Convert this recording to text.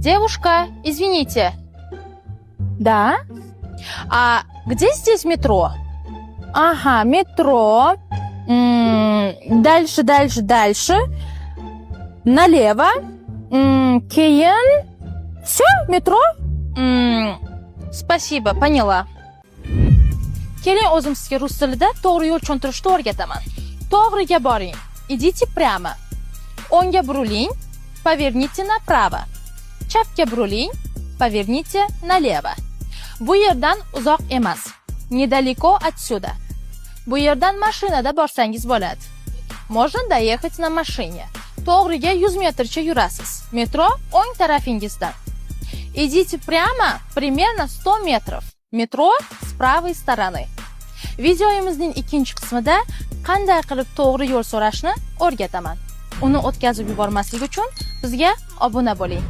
Девушка, извините. Да? А где здесь метро? Ага, метро. Дальше. Налево. Keyin. Все, метро. Спасибо, поняла. Keling o'zim sizga rus tilida to'g'ri yo'l tushuntirishni o'rgataman. To'g'riga boring. Идите прямо. O'ngga buriling, поверните направо. Chapga buriling, поверните налево. Bu yerdan uzoq emas. Недалеко отсюда. Bu yerdan mashinada borsangiz bo'ladi. Можно доехать на машине. To'g'riga 100 metrcha yurasiz. Metro o'ng tarafingizdan. Идите прямо примерно 100 метров. Metro с правой стороны. Videoyimizning ikkinchi qismida qanday qilib to'g'ri yo'l so'rashni o'rgataman. Uni o'tkazib yubormaslik uchun bizga obuna bo'ling.